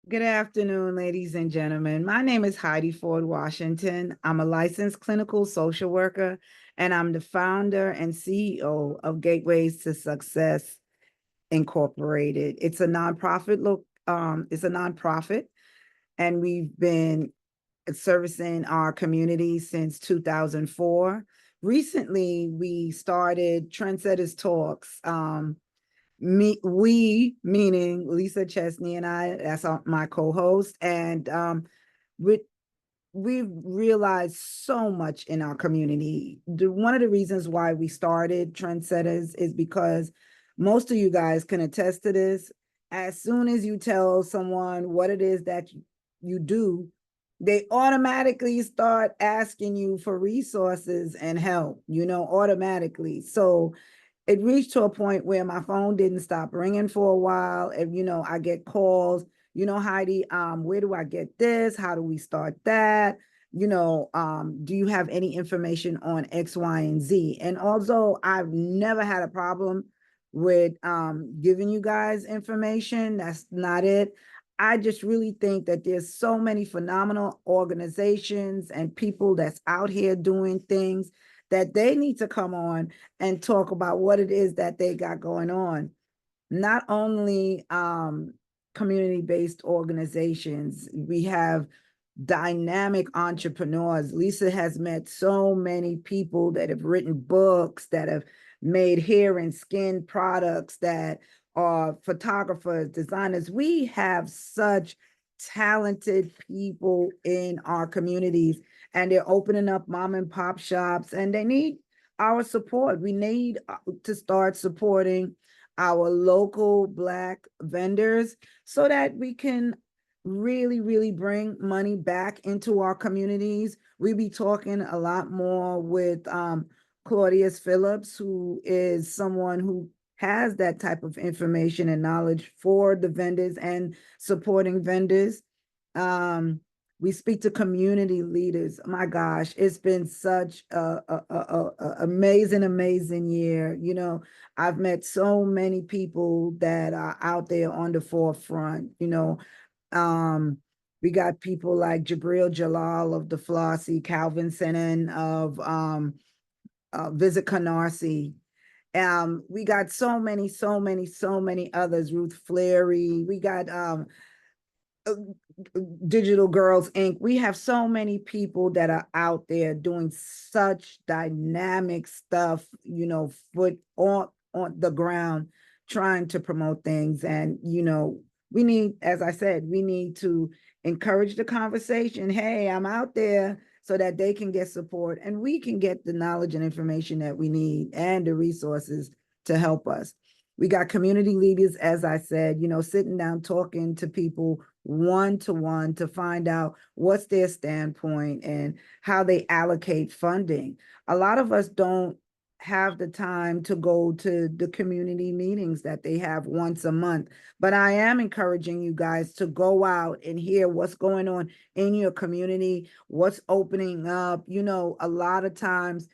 Good afternoon, ladies and gentlemen. My name is Heidi Ford Washington. I'm a licensed clinical social worker, and I'm the founder and CEO of Gateways to Success Incorporated. It's a nonprofit, and we've been servicing our community since 2004. Recently, we started Trendsetters Talks. We meaning Lisa Chesney and I, that's my co-host, and we we've realized so much in our community. One of the reasons why we started Trendsetters is because most of you guys can attest to this. As soon as you tell someone what it is that you do, they automatically start asking you for resources and help, automatically. So it reached to a point where my phone didn't stop ringing for a while. And, I get calls, Heidi, where do I get this? How do we start that? Do you have any information on X, Y, and Z? And although I've never had a problem with giving you guys information, that's not it. I just really think that there's so many phenomenal organizations and people that's out here doing things that they need to come on and talk about what it is that they got going on. Not only community-based organizations, we have dynamic entrepreneurs. Lisa has met so many people that have written books, that have made hair and skin products, that are photographers, designers. We have such talented people in our communities, and they're opening up mom and pop shops, and they need our support. We need to start supporting our local Black vendors so that we can really, really bring money back into our communities. We be talking a lot more with Claudius Phillips, who is someone who has that type of information and knowledge for the vendors and supporting vendors. Um, we speak to community leaders. My gosh, it's been such a amazing, amazing year. I've met so many people that are out there on the forefront. Um, we got people like Jabril Jalal of the Flossie, Calvin Sennen of Visit Canarsie. We got so many, so many, so many others. Ruth Fleury. We got uh, Digital Girls Inc. We have so many people that are out there doing such dynamic stuff, foot on the ground, trying to promote things. And, we need, as I said, we need to encourage the conversation. Hey, I'm out there, so that they can get support and we can get the knowledge and information that we need and the resources to help us. We got community leaders, as I said, sitting down, talking to people one-to-one to find out what's their standpoint and how they allocate funding. A lot of us don't have the time to go to the community meetings that they have once a month, but I am encouraging you guys to go out and hear what's going on in your community, what's opening up. A lot of times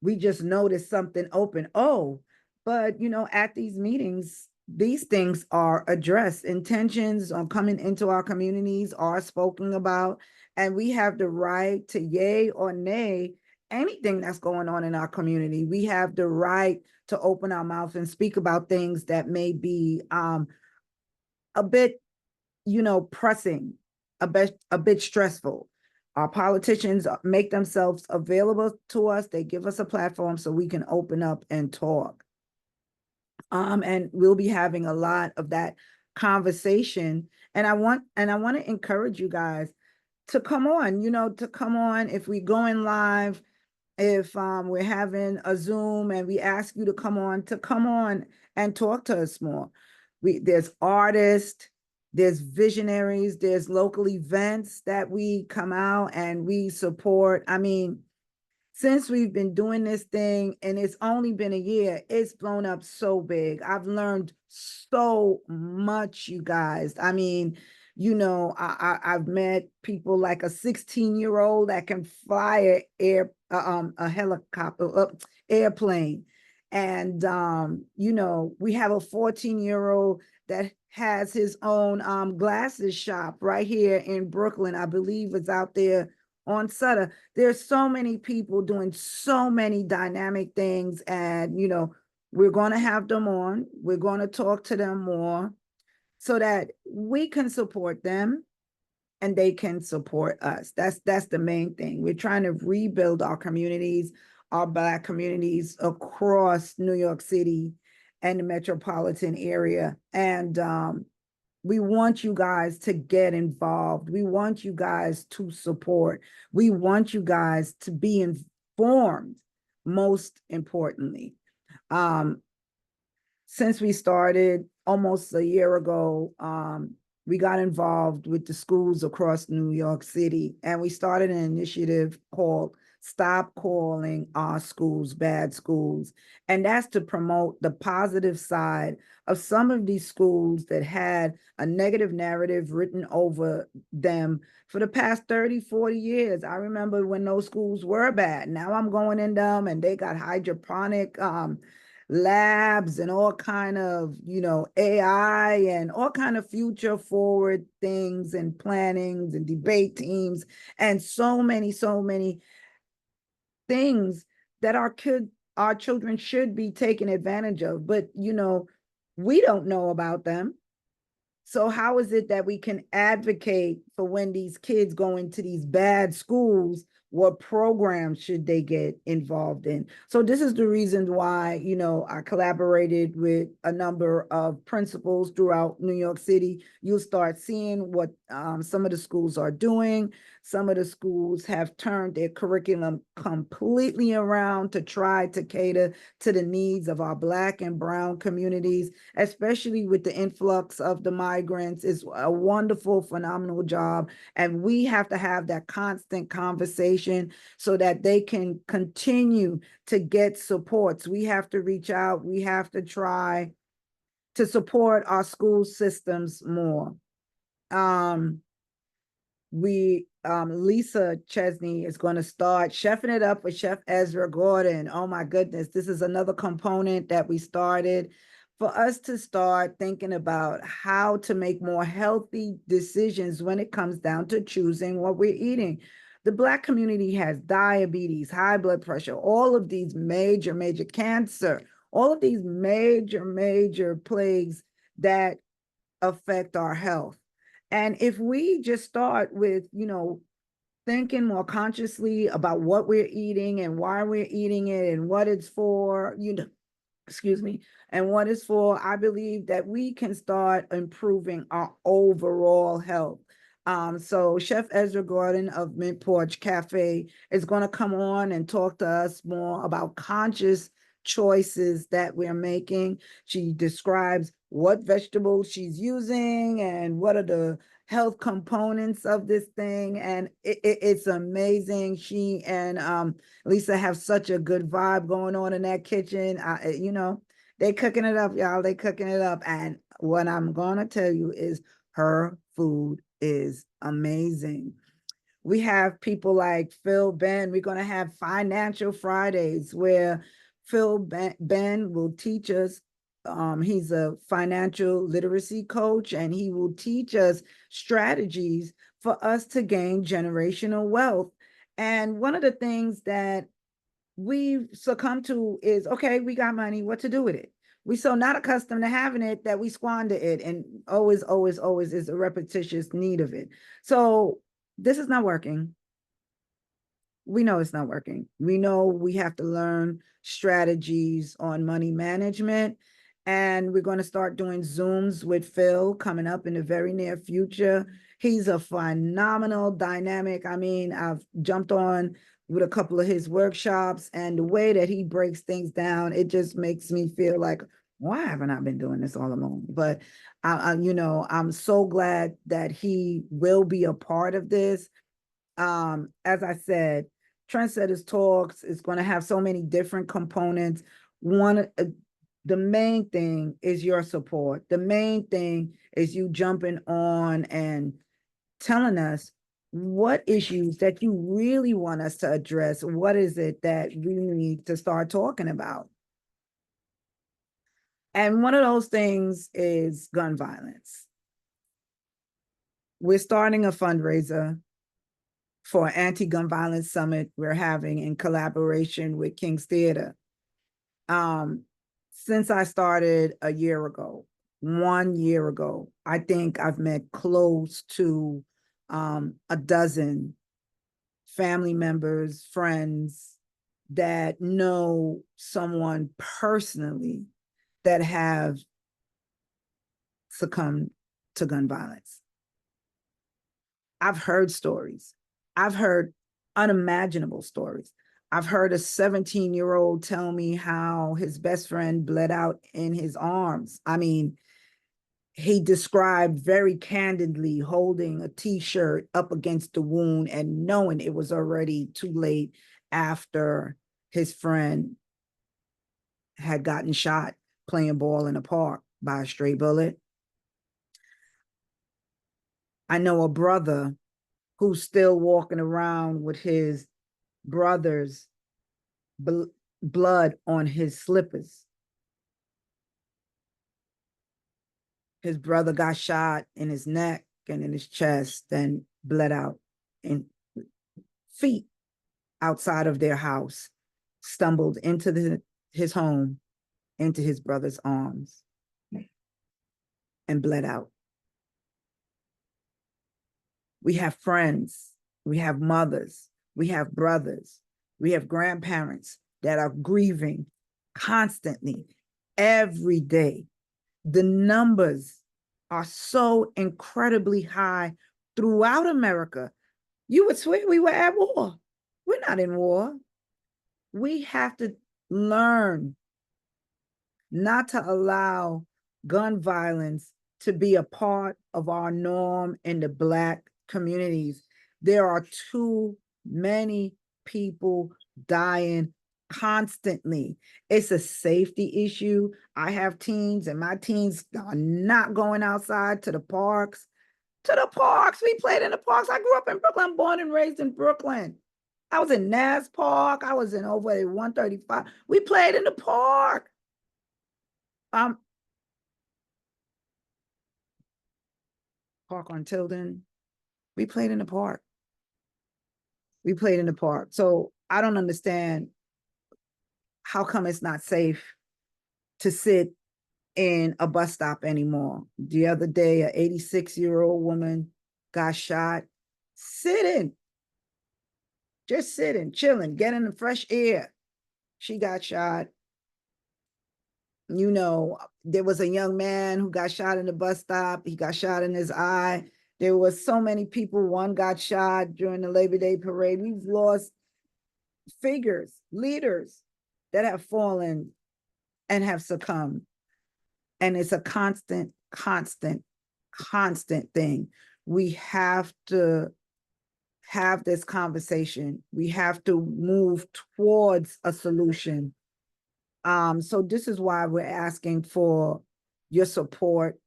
we just notice something open. Oh, but at these meetings, these things are addressed. Intentions on coming into our communities are spoken about, and we have the right to yay or nay anything that's going on in our community. We have the right to open our mouth and speak about things that may be a bit, pressing, a bit stressful. Our politicians make themselves available to us. They give us a platform so we can open up and talk. And we'll be having a lot of that conversation. And I want to encourage you guys to come on, to come on. If we go in live, if we're having a Zoom and we ask you to come on and talk to us more. There's artists, there's visionaries, there's local events that we come out and we support. I mean, since we've been doing this thing and it's only been a year, it's blown up so big. I've learned so much, you guys. I mean, I've met people like a 16-year-old that can fly a helicopter, airplane. And we have a 14-year-old that has his own glasses shop right here in Brooklyn. I believe it's out there on Sutter. There's so many people doing so many dynamic things, and we're going to have them on. We're going to talk to them more so that we can support them and they can support us. That's the main thing. We're trying to rebuild our communities, our Black communities across New York City and the metropolitan area. And we want you guys to get involved. We want you guys to support. We want you guys to be informed, most importantly. Since we started almost a year ago, we got involved with the schools across New York City, and we started an initiative called Stop Calling Our Schools Bad Schools. And that's to promote the positive side of some of these schools that had a negative narrative written over them for the past 30, 40 years. I remember when those schools were bad. Now I'm going in them and they got hydroponic labs and all kind of AI and all kind of future forward things and plannings and debate teams and so many things that our children should be taking advantage of, but we don't know about them. So how is it that we can advocate for when these kids go into these bad schools? What programs should they get involved in? So this is the reason why, I collaborated with a number of principals throughout New York City. You'll start seeing what some of the schools are doing. Some of the schools have turned their curriculum completely around to try to cater to the needs of our Black and brown communities, especially with the influx of the migrants. It's a wonderful, phenomenal job. And we have to have that constant conversation so that they can continue to get supports. We have to reach out. We have to try to support our school systems more. Lisa Chesney is going to start chefing it up with Chef Ezra Gordon. Oh my goodness, this is another component that we started for us to start thinking about how to make more healthy decisions when it comes down to choosing what we're eating. The Black community has diabetes, high blood pressure, all of these major cancer, all of these major plagues that affect our health. And if we just start with, thinking more consciously about what we're eating and why we're eating it and what it's for, excuse me, and what it's for, I believe that we can start improving our overall health. So Chef Ezra Gordon of Mint Porch Cafe is going to come on and talk to us more about conscious choices that we're making. She describes what vegetables she's using and what are the health components of this thing. And it's amazing. She and Lisa have such a good vibe going on in that kitchen. They cooking it up, y'all. They cooking it up. And what I'm going to tell you is her food is amazing. We have people like Phil Ben. We're going to have Financial Fridays where Phil Ben will teach us. He's a financial literacy coach, and he will teach us strategies for us to gain generational wealth. And one of the things that we've succumbed to is, okay, we got money, what to do with it? We so not accustomed to having it that we squander it, and always is a repetitious need of it. So this is not working. We know it's not working. We know we have to learn strategies on money management, and we're going to start doing Zooms with Phil coming up in the very near future. He's a phenomenal dynamic. I mean, I've jumped on with a couple of his workshops, and the way that he breaks things down, it just makes me feel like, why haven't I been doing this all along? But I'm so glad that he will be a part of this. As I said, Trendsetters Talks is going to have so many different components. The main thing is your support. The main thing is you jumping on and telling us what issues that you really want us to address. What is it that we need to start talking about? And one of those things is gun violence. We're starting a fundraiser for an anti-gun violence summit we're having in collaboration with King's Theater. Since I started a year ago, 1 year ago, I think I've met close to a dozen family members, friends that know someone personally that have succumbed to gun violence. I've heard stories. I've heard unimaginable stories. I've heard a 17-year-old tell me how his best friend bled out in his arms. I mean, he described very candidly holding a t-shirt up against the wound and knowing it was already too late after his friend had gotten shot playing ball in a park by a stray bullet. I know a brother who's still walking around with his brother's blood on his slippers. His brother got shot in his neck and in his chest and bled out in feet outside of their house, stumbled into his home, into his brother's arms, and bled out. We have friends, we have mothers, we have brothers, we have grandparents that are grieving constantly, every day. The numbers are so incredibly high throughout America. You would swear we were at war. We're not in war. We have to learn not to allow gun violence to be a part of our norm in the Black communities. There are too many people dying constantly. It's a safety issue. I have teens, and my teens are not going outside to the parks. To the parks. We played in the parks. I grew up in Brooklyn. I'm born and raised in Brooklyn. I was in Nass Park. I was in over at 135. We played in the park. Park on Tilden. We played in the park. We played in the park. So I don't understand how come it's not safe to sit in a bus stop anymore. The other day, an 86-year-old woman got shot sitting, just sitting, chilling, getting the fresh air. She got shot. You know, there was a young man who got shot in the bus stop. He got shot in his eye. There was so many people. One got shot during the Labor Day parade. We've lost figures, leaders that have fallen and have succumbed. And it's a constant thing. We have to have this conversation. We have to move towards a solution. So this is why we're asking for your support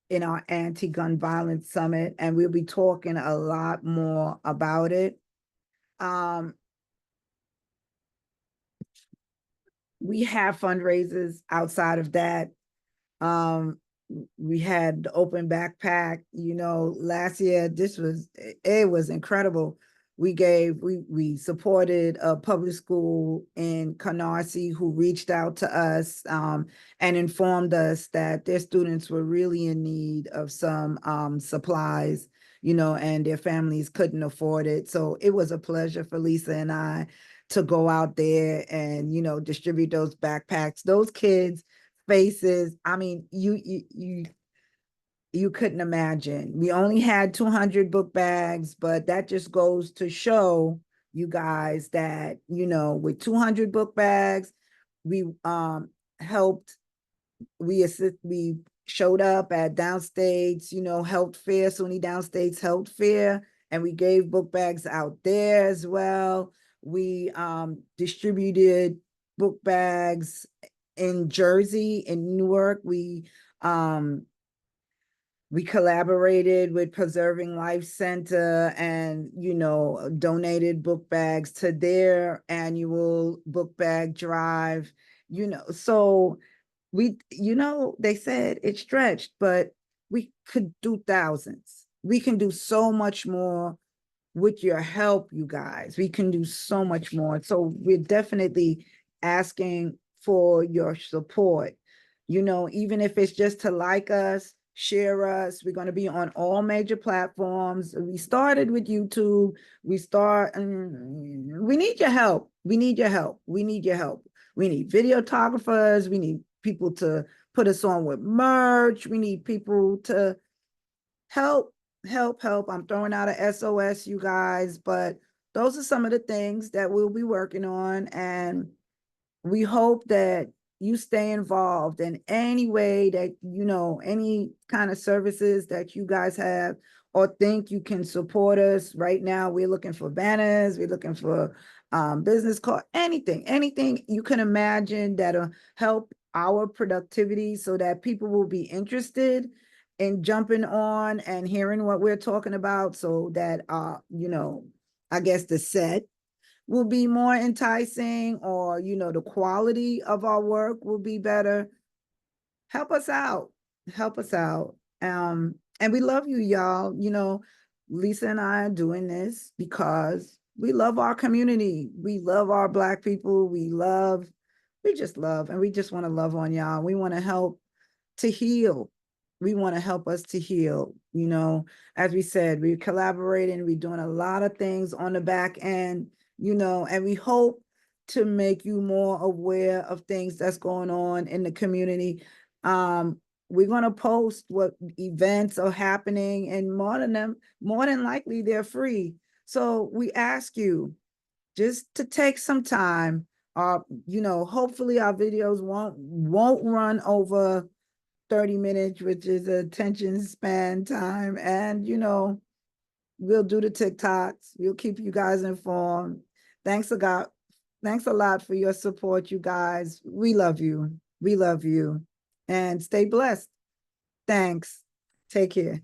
in our anti-gun violence summit, and we'll be talking a lot more about it. We have fundraisers outside of that. We had the open backpack, you know, last year. It was incredible. We supported a public school in Canarsie who reached out to us and informed us that their students were really in need of some supplies, you know, and their families couldn't afford it. So it was a pleasure for Lisa and I to go out there and, you know, distribute those backpacks. Those kids' faces, I mean, you couldn't imagine. We only had 200 book bags, but that just goes to show you guys that, you know, with 200 book bags, we helped, we showed up at Downstate's, you know, Health Fair, SUNY Downstate's Health Fair, and we gave book bags out there as well. We distributed book bags in Jersey, in Newark. We collaborated with Preserving Life Center and, you know, donated book bags to their annual book bag drive, you know. So they said it's stretched, but we could do thousands. We can do so much more with your help, you guys. We can do so much more. So we're definitely asking for your support. Even if it's just to like us, share us. We're going to be on all major platforms. We started with YouTube. We need your help. We need your help. We need your help. We need videographers. We need people to put us on with merch. We need people to help, help. I'm throwing out a SOS, you guys, but those are some of the things that we'll be working on. And we hope that you stay involved in any way that, any kind of services that you guys have or think you can support us. Right now, we're looking for banners, we're looking for business card, anything you can imagine that'll help our productivity so that people will be interested in jumping on and hearing what we're talking about so that, I guess the set will be more enticing, or the quality of our work will be better. Help us out. Help us out. And we love you, y'all. Lisa and I are doing this because we love our community. We love our Black people. We just love, and we just want to love on y'all. We want to help to heal. We want to help us to heal. As we said, we're collaborating, we're doing a lot of things on the back end, and we hope to make you more aware of things that's going on in the community. We're going to post what events are happening, and more than likely they're free. So we ask you just to take some time. Hopefully our videos won't run over 30 minutes, which is attention span time. And, we'll do the TikToks. We'll keep you guys informed. Thanks a lot for your support, you guys. We love you. We love you. And stay blessed. Thanks. Take care.